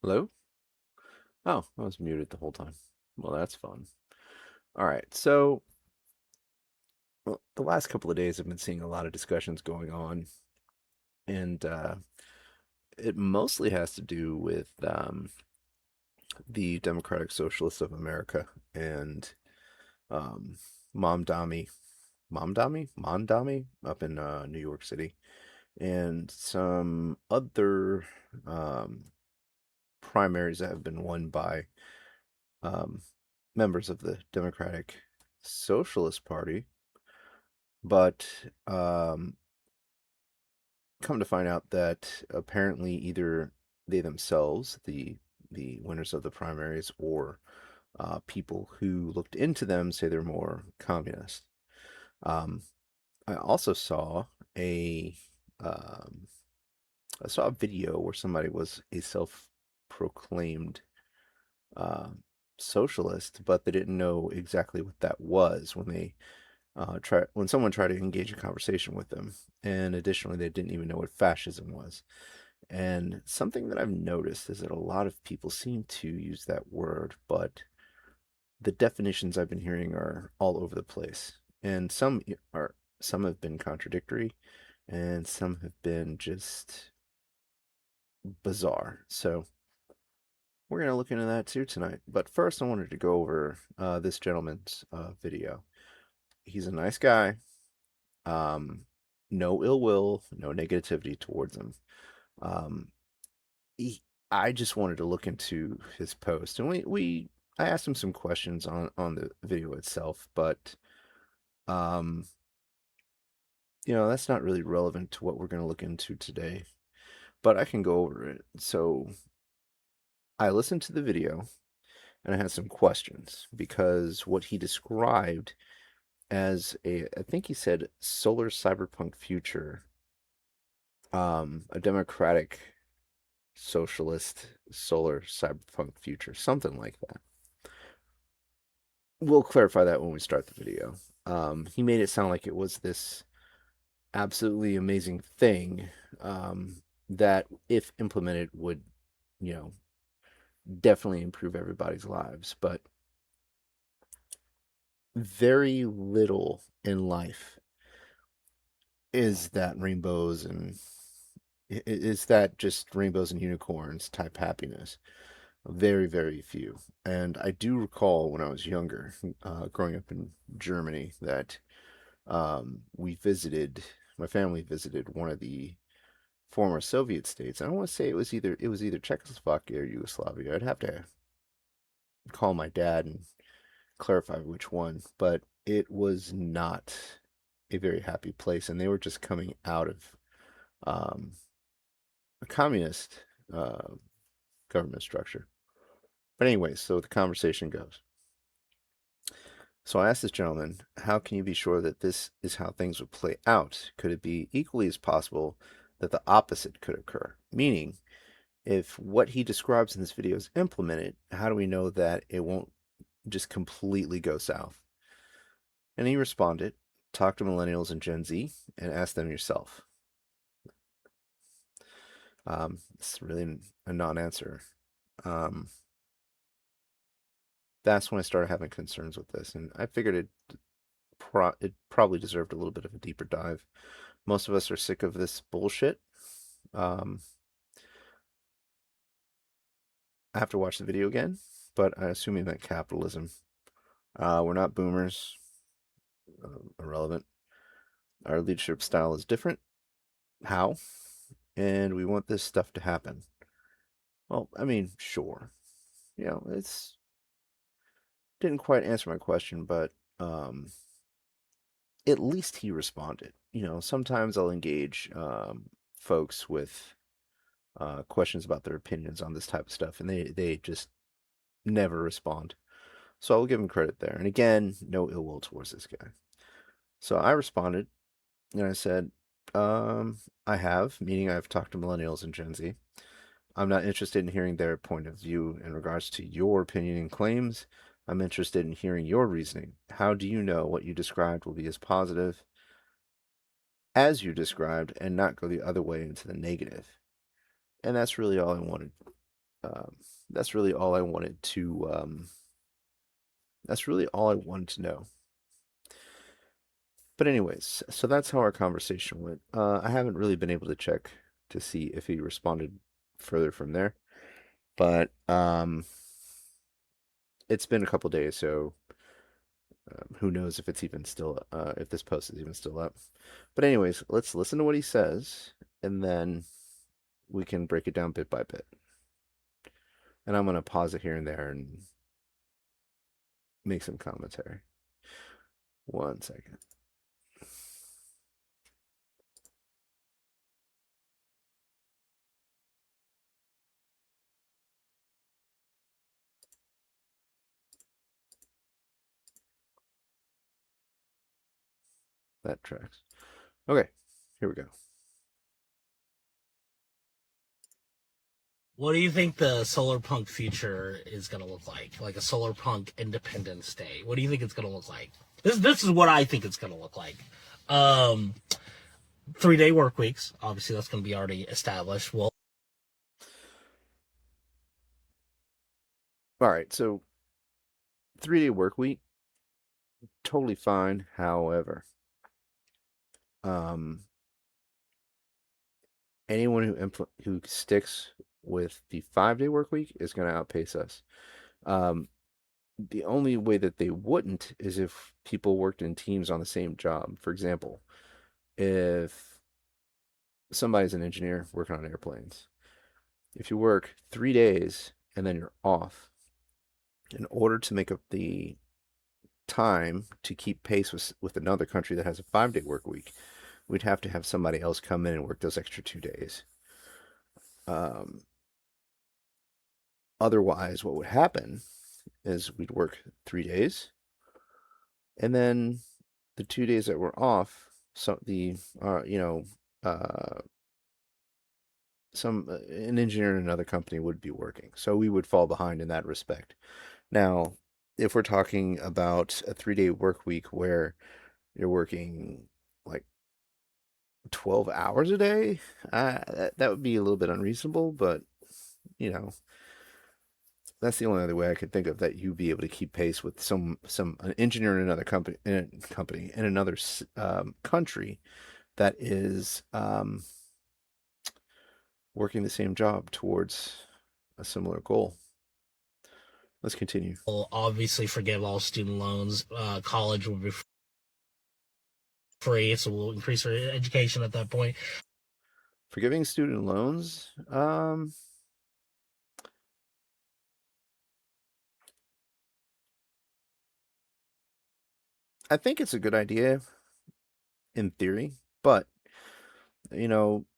Hello? Oh, I was muted the whole time. Well, that's fun. All right. So, the last couple of days I've been seeing a lot of discussions going on, and it mostly has to do with the Democratic Socialists of America and um, Momdami, Mondami up in New York City, and some other um, primaries that have been won by um, members of the Democratic Socialist Party. But come to find out that apparently either they themselves, the winners of the primaries, or people who looked into them say they're more communist. Um, I also saw a um, I saw a video where somebody was a self-proclaimed uh, socialist, but they didn't know exactly what that was when someone tried to engage a conversation with them. And additionally, they didn't even know what fascism was. And something that I've noticed is that a lot of people seem to use that word, but the definitions I've been hearing are all over the place. And some have been contradictory and some have been just bizarre. So we're going to look into that too tonight. But first, I wanted to go over this gentleman's video. He's a nice guy. Um, no ill will, no negativity towards him. Um, he, I just wanted to look into his post, and I asked him some questions on the video itself, but um, that's not really relevant to what we're going to look into today. But I can go over it. So I listened to the video, and I had some questions because what he described as I think he said solar cyberpunk future, a democratic socialist solar cyberpunk future, something like that. We'll clarify that when we start the video. He made it sound like it was this absolutely amazing thing that, if implemented, would, you know, definitely improve everybody's lives. But very little in life is that rainbows and is that just rainbows and unicorns type happiness. Very, very few. And I do recall when I was younger, growing up in Germany, that we visited, my family visited one of the former Soviet states. I don't want to say it was either Czechoslovakia or Yugoslavia. I'd have to call my dad and clarify which one, but it was not a very happy place, and they were just coming out of um, a communist uh, government structure. But anyway, so the conversation goes. So I asked this gentleman, how can you be sure that this is how things would play out? Could it be equally as possible that the opposite could occur? Meaning, if what he describes in this video is implemented, how do we know that it won't just completely go south? And he responded, talk to millennials and Gen Z and ask them yourself. It's really a non-answer. Um, that's when I started having concerns with this, and I figured it probably deserved a little bit of a deeper dive. Most of us are sick of this bullshit. Um, I have to watch the video again, but I assume he meant capitalism. We're not boomers. Irrelevant. Our leadership style is different. How? And we want this stuff to happen. Well, I mean, sure. It's didn't quite answer my question, but at least he responded. Sometimes I'll engage folks with questions about their opinions on this type of stuff, and they just never respond. So I'll give him credit there. And again, no ill will towards this guy. So I responded, and I said, I have, meaning I've talked to millennials and Gen Z. I'm not interested in hearing their point of view in regards to your opinion and claims. I'm interested in hearing your reasoning. How do you know what you described will be as positive as you described and not go the other way into the negative? And that's really all I wanted. Um, that's really all I wanted to. That's really all I wanted to know. But anyways, so that's how our conversation went. I haven't really been able to check to see if he responded further from there, but it's been a couple days, so who knows if it's even still if this post is even still up. But anyways, let's listen to what he says, and then we can break it down bit by bit. And I'm gonna pause it here and there and make some commentary. 1 second. That tracks. Okay, here we go. What do you think the solar punk future is going to look like? Like a solar punk Independence Day. What do you think it's going to look like? This is what I think it's going to look like. Um, 3-day work weeks. Obviously, that's going to be already established. Well, All right, so 3-day work week, totally fine. However, um, anyone who sticks with the 5-day work week is going to outpace us. Um, the only way that they wouldn't is if people worked in teams on the same job. For example, if somebody's an engineer working on airplanes, if you work 3 days and then you're off, in order to make up the time to keep pace with another country that has a 5-day work week, we'd have to have somebody else come in and work those extra 2 days. Um, Otherwise, what would happen is we'd work 3 days, and then the 2 days that were off, so the uh, an engineer in another company would be working, so we would fall behind in that respect. Now, if we're talking about a 3-day work week where you're working like 12 hours a day, that would be a little bit unreasonable, but you know, that's the only other way I could think of that you'd be able to keep pace with some an engineer in another company in another country that is working the same job towards a similar goal. Let's continue. we'll obviously forgive all student loans. College will be free, so we'll increase our education at that point. Forgiving student loans. I think it's a good idea in theory, but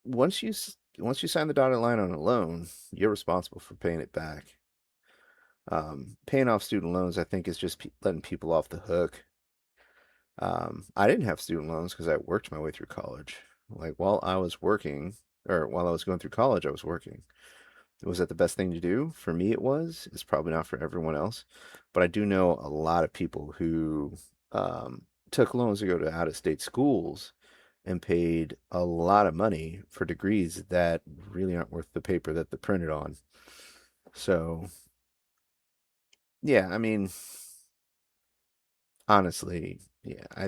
once you sign the dotted line on a loan, you're responsible for paying it back. Paying off student loans, I think, is just letting people off the hook. I didn't have student loans because I worked my way through college. Like while I was working, or while I was going through college, I was working. Was that the best thing to do? For me, it was. It's probably not for everyone else, but I do know a lot of people who took loans to go to out-of-state schools and paid a lot of money for degrees that really aren't worth the paper that they're printed on. So, yeah, I mean, honestly, yeah,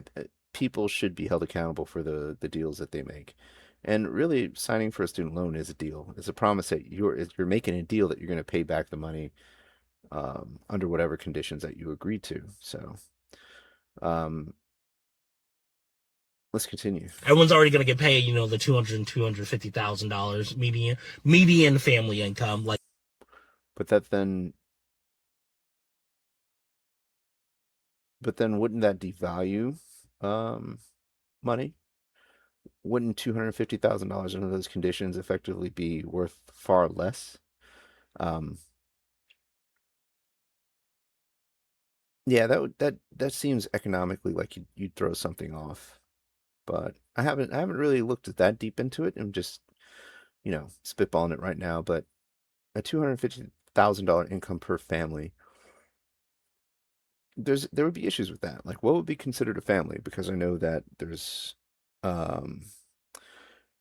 people should be held accountable for the deals that they make. And really, signing for a student loan is a deal. It's a promise that you're making a deal that you're going to pay back the money under whatever conditions that you agreed to. So, um, let's continue. Everyone's already going to get paid, the $250,000 median family income. Like, But that then, but then, wouldn't that devalue um, money? Wouldn't $250,000 under those conditions effectively be worth far less? Um, yeah, that seems economically like you'd throw something off. But I haven't really looked at that deep into it. I'm just spitballing it right now. But a $250,000 income per family, there would be issues with that. Like, what would be considered a family? Because I know that there's um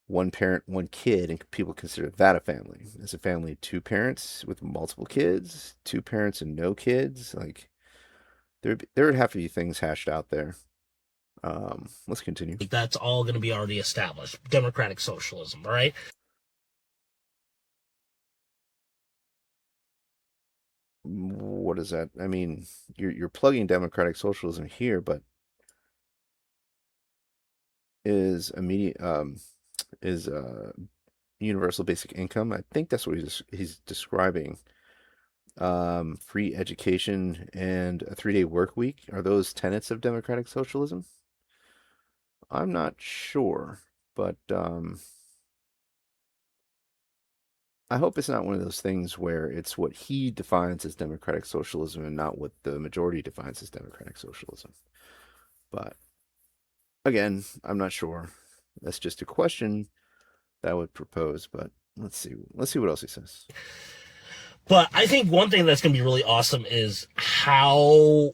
one parent, one kid, and people consider that a family. Is a family two parents with multiple kids, two parents and no kids? Like there would have to be things hashed out there. Let's continue. Like that's all going to be already established. Democratic socialism, all right? What is that? I mean, you're plugging democratic socialism here, but is immediate is universal basic income. I think that's what he's describing. Free education and a 3-day work week. Are those tenets of democratic socialism? I'm not sure, but I hope it's not one of those things where it's what he defines as democratic socialism and not what the majority defines as democratic socialism. But again, I'm not sure. That's just a question that I would propose, but let's see. Let's see what else he says. But I think one thing that's going to be really awesome is how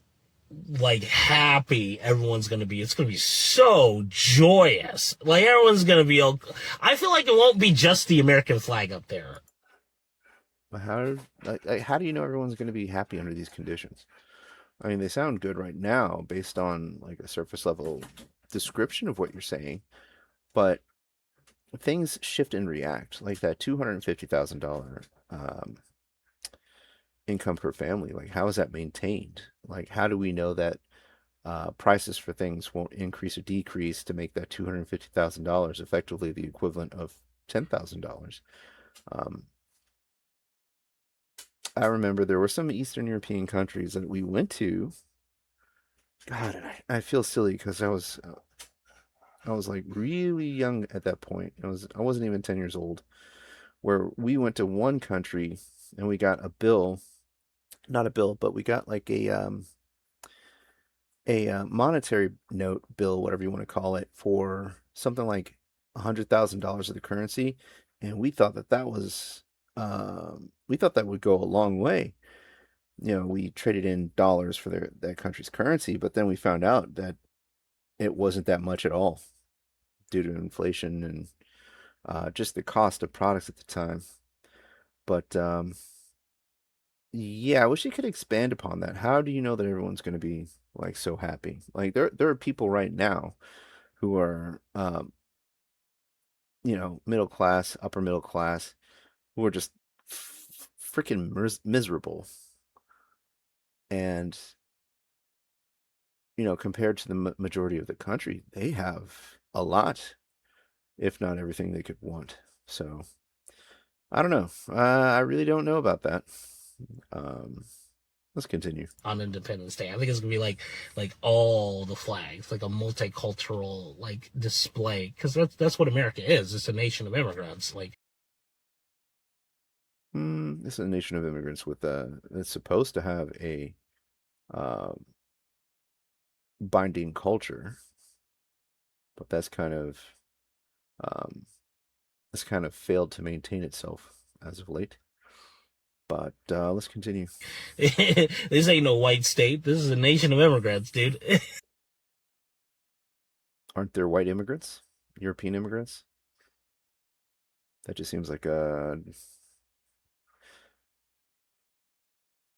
like happy everyone's going to be. It's going to be so joyous. Like everyone's going to be. I feel like it won't be just the American flag up there. How how do you know everyone's going to be happy under these conditions? I mean, they sound good right now based on like a surface level description of what you're saying, but things shift and react. Like that $250,000 income per family. Like, how is that maintained? Like, how do we know that prices for things won't increase or decrease to make that $250,000 effectively the equivalent of $10,000? Um, I remember there were some Eastern European countries that we went to. God, and I feel silly because I was like really young at that point. I wasn't even 10 years old. Where we went to one country and we got a bill, not a bill, but we got like a monetary note bill, whatever you want to call it, for something like $100,000 of the currency, and we thought that would go a long way. You know, we traded in dollars for that country's currency, but then we found out that it wasn't that much at all due to inflation and just the cost of products at the time. But yeah, I wish you could expand upon that. How do you know that everyone's going to be like so happy? Like there are people right now who are middle class, upper middle class, who are just freaking miserable. And compared to the majority of the country, they have a lot, if not everything they could want. So I don't know. I really don't know about that. Um, let's continue. On Independence Day, I think it's gonna be like all the flags, like a multicultural like display, because that's what America is. It's a nation of immigrants. Like This is a nation of immigrants with it's supposed to have a um, binding culture, but um, that's kind of failed to maintain itself as of late. But let's continue. this ain't no white state. This is a nation of immigrants, dude. Aren't there white immigrants? European immigrants? That just seems like a.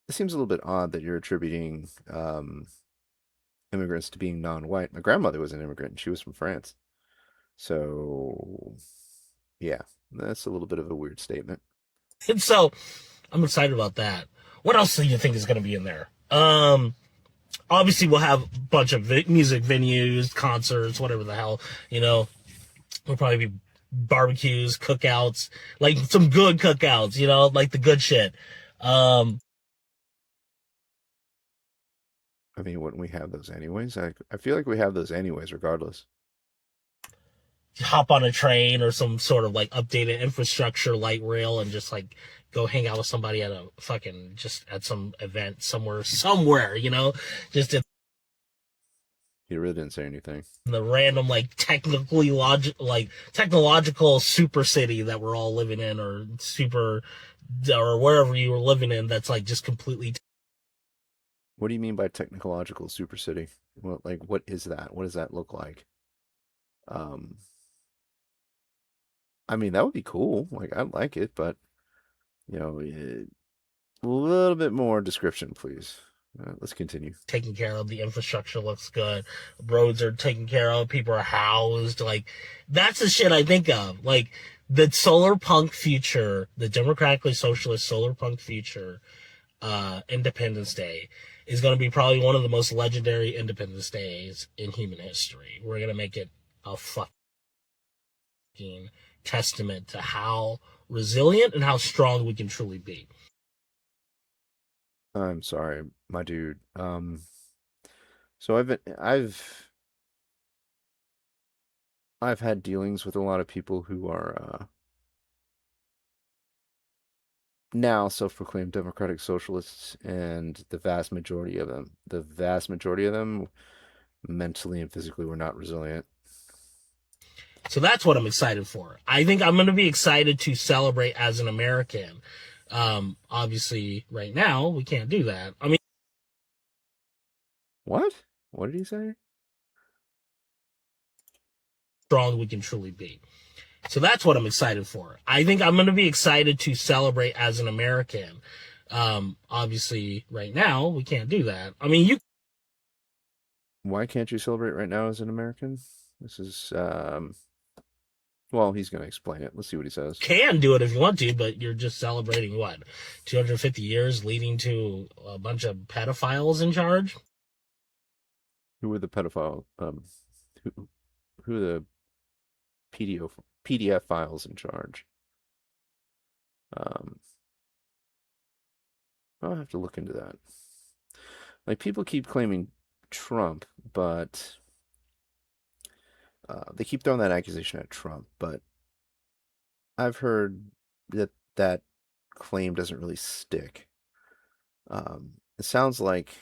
It seems a little bit odd that you're attributing immigrants to being non-white. My grandmother was an immigrant, and she was from France. So, yeah, that's a little bit of a weird statement. And so I'm excited about that. What else do you think is gonna be in there? Obviously we'll have a bunch of music venues, concerts, whatever the hell, you know. We'll probably be barbecues, cookouts, like some good cookouts, you know, like the good shit. Um, I mean, wouldn't we have those anyways? I feel like we have those anyways, regardless. hop on a train or some sort of like updated infrastructure light rail and just like go hang out with somebody at a fucking just at some event somewhere, you know, just in He really didn't say anything. the random like technological super city that we're all living in or super or wherever you were living in that's like just completely What do you mean by technological super city? What is that? What does that look like? Um, I mean, that would be cool. Like, I'd like it, but a little bit more description, please. Let's continue. taken care of. The infrastructure looks good. Roads are taken care of. People are housed. Like, that's the shit I think of. Like, the solar punk future, the democratically socialist solar punk future, Independence Day is going to be probably one of the most legendary Independence Days in human history. We're going to make it a fucking testament to how resilient and how strong we can truly be. I'm sorry, my dude. So I've had dealings with a lot of people who are now self-proclaimed democratic socialists, and the vast majority of them, mentally and physically, were not resilient. So that's what I'm excited for. I think I'm going to be excited to celebrate as an American. Obviously, right now, we can't do that. I mean, What? What did he say? strong we can truly be. So that's what I'm excited for. I think I'm going to be excited to celebrate as an American. Obviously, right now, we can't do that. I mean, you Why can't you celebrate right now as an American? This is well, he's going to explain it. Let's see what he says. can do it if you want to, but you're just celebrating what? 250 years leading to a bunch of pedophiles in charge? Who were the pedophile who who are the PDF files in charge? Um I'll have to look into that. Like, people keep claiming Trump, but they keep throwing that accusation at Trump, but I've heard that that claim doesn't really stick. It sounds like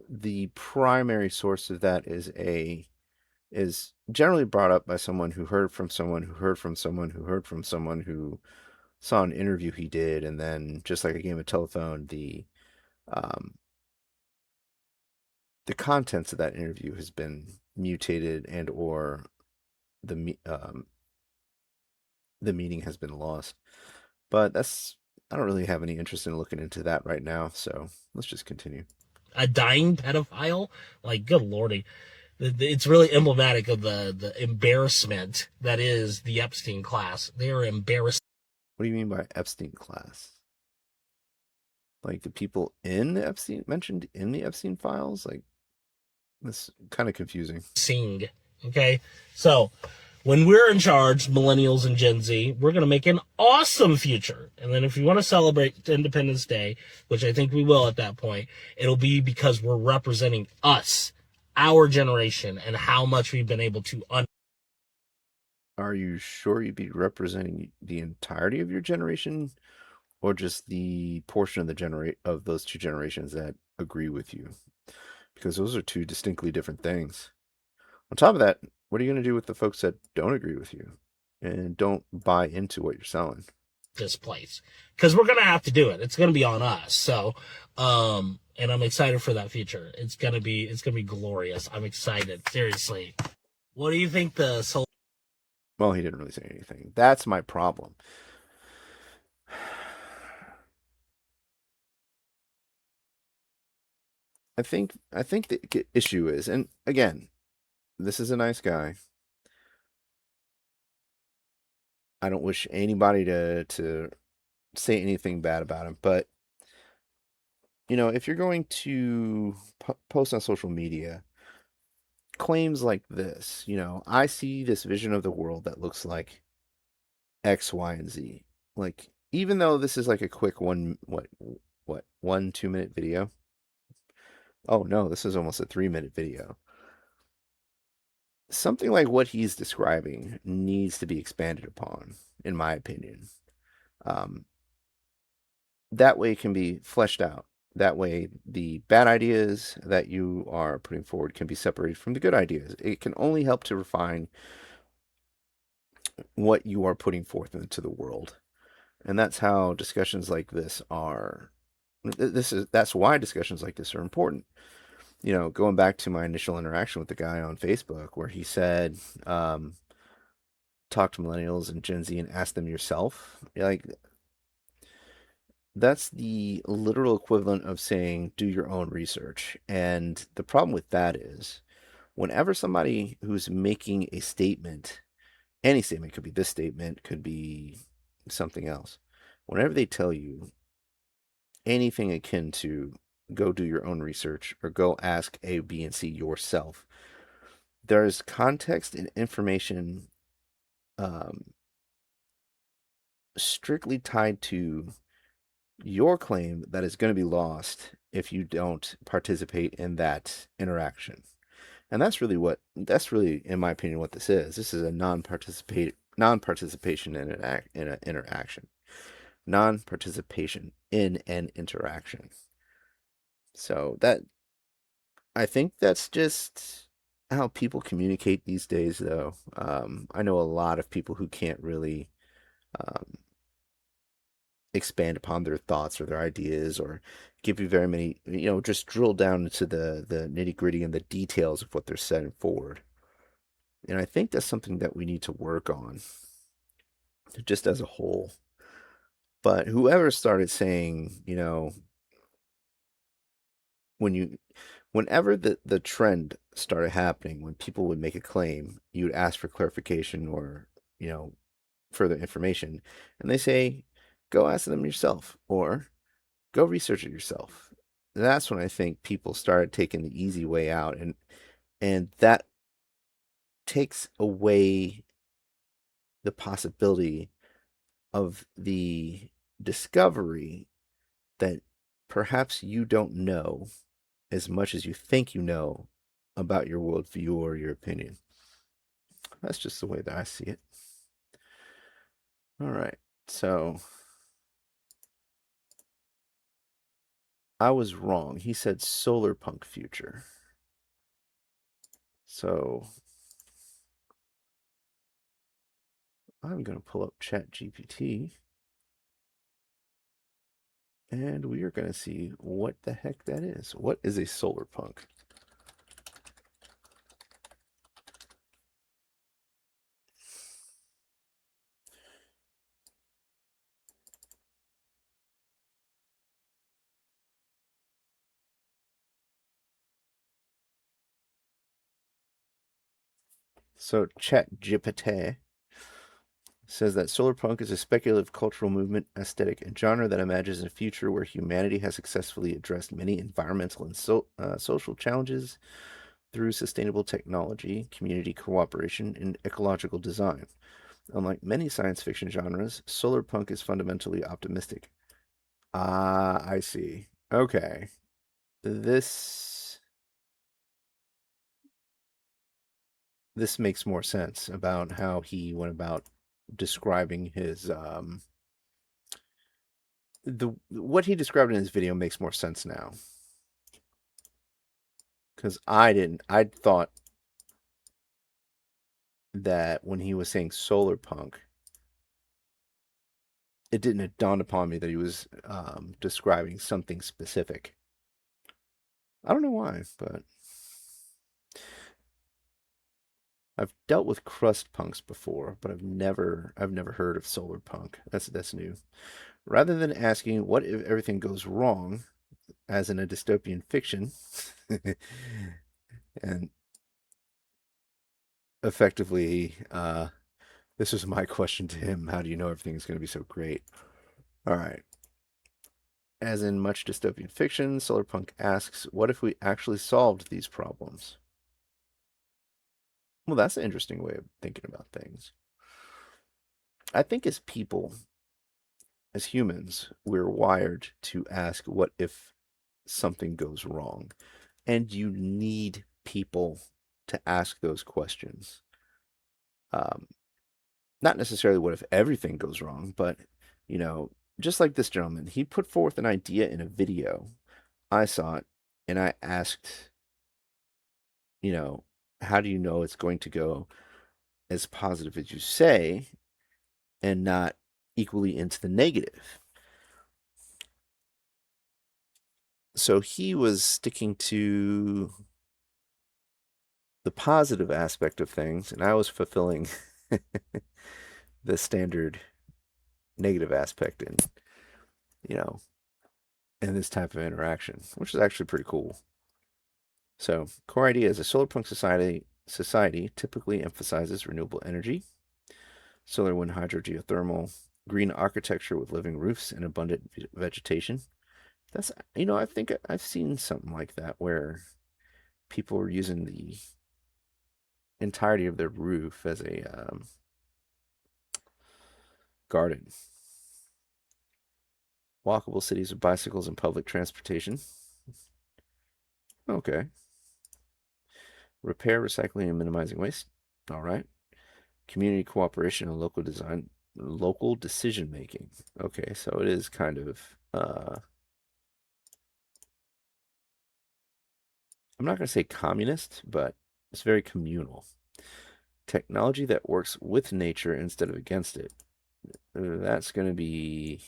the primary source of that is generally brought up by someone who heard from someone who heard from someone who heard from someone who saw an interview he did, and then, just like a game of telephone, um, the contents of that interview has been mutated, and or the the meaning has been lost. But that's I don't really have any interest in looking into that right now, so let's just continue. A dying pedophile? Like, good lordy. It's really emblematic of the embarrassment that is the Epstein class. They are embarrassed. What do you mean by Epstein class? Like, the people in the Epstein mentioned in the Epstein files? Like, this kind of confusing. Sing. Okay? So, when we're in charge, millennials and Gen Z, we're going to make an awesome future. And then if you want to celebrate Independence Day, which I think we will at that point, it'll be because we're representing us, our generation, and how much we've been able to Are you sure you'd be representing the entirety of your generation, or just the portion of those two generations that agree with you? Because those are two distinctly different things. On top of that, what are you going to do with the folks that don't agree with you and don't buy into what you're selling? this place. Because we're going to have to do it. It's going to be on us. So, and I'm excited for that future. It's gonna be glorious. I'm excited. Seriously. What do you think the soul Well, he didn't really say anything. That's my problem. I think the issue is, and again, this is a nice guy. I don't wish anybody to say anything bad about him, but if you're going to post on social media claims like this, I see this vision of the world that looks like X, Y, and Z. Like, even though this is like a quick 1 2 minute video. Oh no, this is almost a 3 minute video. Something like what he's describing needs to be expanded upon, in my opinion. Um, that way it can be fleshed out. That way, the bad ideas that you are putting forward can be separated from the good ideas. It can only help to refine what you are putting forth into the world. And that's how discussions like this are. That's why discussions like this are important. Going back to my initial interaction with the guy on Facebook, where he said, talk to millennials and Gen Z and ask them yourself, like that's the literal equivalent of saying do your own research. And the problem with that is whenever somebody who's making a statement, any statement could be this statement, could be something else. Whenever they tell you anything akin to go do your own research or go ask A, B, and C yourself, there's context and information um, strictly tied to your claim that is going to be lost if you don't participate in that interaction. And that's really, in my opinion, what this is. This is a non-participation in an interaction, non-participation in an interaction. So that I think that's just how people communicate these days, though. I know a lot of people who can't really um, expand upon their thoughts or their ideas or give you very many, just drill down into the nitty gritty and the details of what they're setting forward. And I think that's something that we need to work on just as a whole. But whoever started saying, when you whenever the trend started happening, when people would make a claim, you would ask for clarification or, you know, further information, and they say, go ask them yourself or go research it yourself. That's when I think people started taking the easy way out, and that takes away the possibility of the discovery that perhaps you don't know as much as you think you know about your worldview or your opinion. That's just the way that I see it. All right. So I was wrong. He said solar punk future. So I'm going to pull up Chat GPT and we are going to see what the heck that is. What is a solar punk? So Chat GPT says that solar punk is a speculative cultural movement, aesthetic, and genre that imagines a future where humanity has successfully addressed many environmental and social challenges through sustainable technology, community cooperation, and ecological design. Unlike many science fiction genres, solar punk is fundamentally optimistic. Ah, I see. Okay. This this makes more sense about how he went about describing his the what he described in his video makes more sense now. Because I didn't. I thought that when he was saying solar punk, it didn't dawn upon me that he was describing something specific. I don't know why, but I've dealt with crust punks before, but I've never heard of solar punk. That's new. Rather than asking what if everything goes wrong, as in a dystopian fiction, and effectively, this was my question to him: how do you know everything is going to be so great? All right. As in much dystopian fiction, Solarpunk asks, what if we actually solved these problems? Well, that's an interesting way of thinking about things. I think as people, as humans, we're wired to ask, what if something goes wrong? And you need people to ask those questions. Um, Not necessarily what if everything goes wrong, but, you know, just like this gentleman, he put forth an idea in a video. I saw it and I asked, you know, how do you know it's going to go as positive as you say and not equally into the negative? So he was sticking to the positive aspect of things, and I was fulfilling the standard negative aspect you know, in this type of interaction, which is actually pretty cool. So, core idea is a solar punk society typically emphasizes renewable energy, solar, wind, hydro, geothermal, green architecture with living roofs and abundant vegetation. That's, I think I've seen something like that where people were using the entirety of their roof as a garden. Walkable cities with bicycles and public transportation. Okay. Repair, recycling, and minimizing waste. All right. Community cooperation and local decision making. Okay, so it is kind of I'm not going to say communist, but it's very communal. Technology that works with nature instead of against it. That's going to be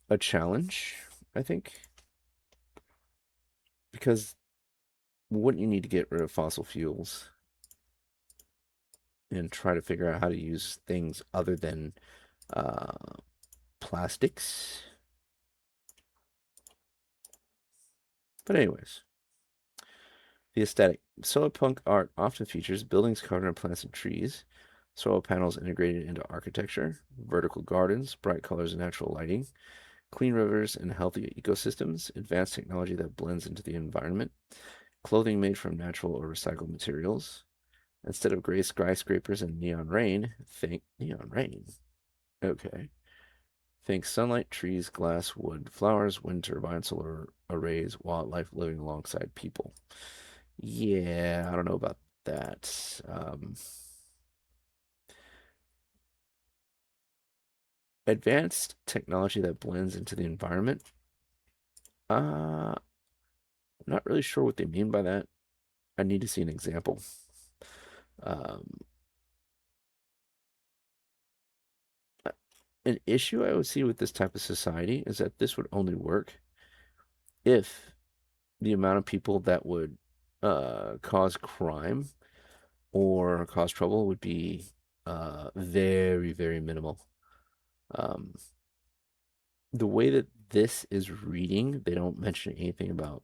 a challenge, I think, because wouldn't you need to get rid of fossil fuels and try to figure out how to use things other than uh, plastics? But anyways, the aesthetic. Solar punk art often features buildings covered in plants and trees, solar panels integrated into architecture, vertical gardens, bright colors and natural lighting, clean rivers and healthy ecosystems, advanced technology that blends into the environment, clothing made from natural or recycled materials. Instead of gray skyscrapers and neon rain, think neon rain. Okay. Think sunlight, trees, glass, wood, flowers, wind turbines, solar arrays, wildlife living alongside people. Yeah, I don't know about that. Advanced technology that blends into the environment. I'm not really sure what they mean by that. I need to see an example. Um, an issue I would see with this type of society is that this would only work if the amount of people that would cause crime or cause trouble would be very, very minimal. Um, the way that this is reading, they don't mention anything about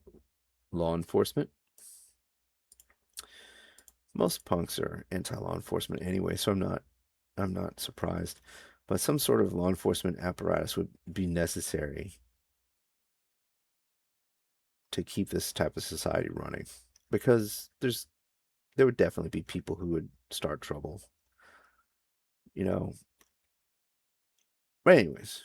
law enforcement. Most punks are anti-law enforcement anyway, so I'm not surprised. But some sort of law enforcement apparatus would be necessary to keep this type of society running. Because there would definitely be people who would start trouble, you know. But anyways,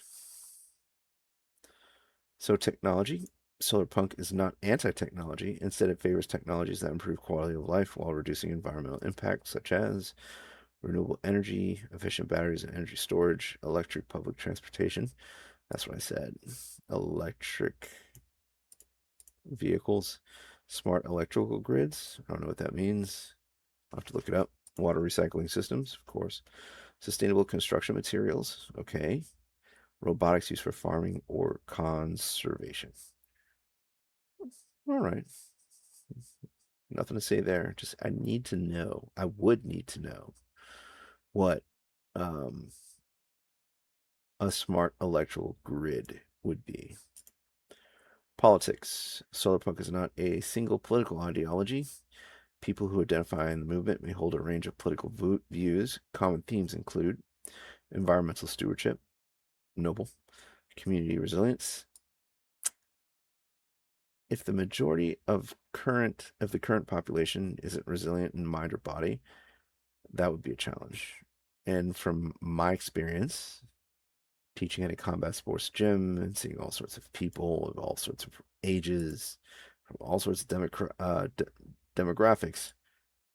so technology, solar punk is not anti-technology. Instead, it favors technologies that improve quality of life while reducing environmental impact, such as renewable energy, efficient batteries and energy storage, electric public transportation. That's what I said. Electric vehicles, smart electrical grids. I don't know what that means. I'll have to look it up. Water recycling systems, of course. Sustainable construction materials. Okay. Robotics used for farming or conservation. All right. Nothing to say there. Just I need to know. I would need to know what um, a smart electrical grid would be. Politics. Solarpunk is not a single political ideology. People who identify in the movement may hold a range of political views. Common themes include environmental stewardship, noble, community resilience. If the majority of the current population isn't resilient in mind or body, that would be a challenge. And from my experience, teaching at a combat sports gym and seeing all sorts of people of all sorts of ages, from all sorts of demographics,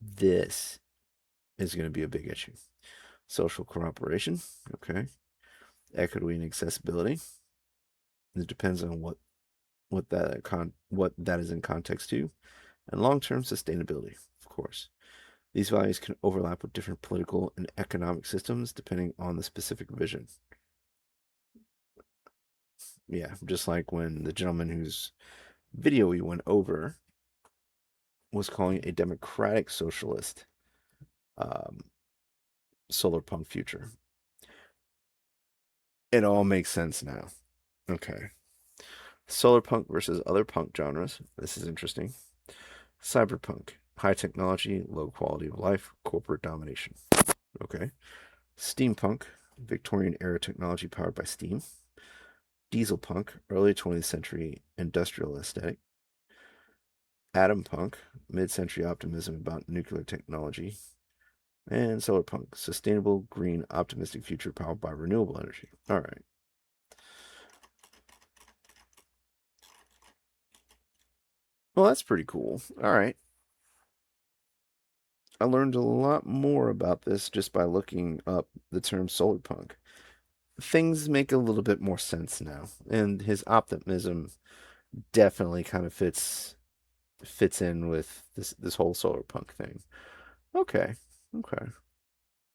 this is going to be a big issue. Social cooperation, okay. Equity and accessibility. It depends on what that is in context to, and long-term sustainability, of course. These values can overlap with different political and economic systems depending on the specific vision. Yeah, just like when the gentleman whose video we went over was calling it a democratic socialist um, solar punk future. It all makes sense now. Okay. Solar punk versus other punk genres. This is interesting. Cyberpunk. High technology, low quality of life, corporate domination. Okay. Steampunk. Victorian era technology powered by steam. Diesel punk. Early 20th century industrial aesthetic. Atom punk. Mid century optimism about nuclear technology. And solar punk. Sustainable, green, optimistic future powered by renewable energy. All right. Well, that's pretty cool. All right. I learned a lot more about this just by looking up the term solar punk. Things make a little bit more sense now, and his optimism definitely kind of fits in with this whole solar punk thing. Okay, okay.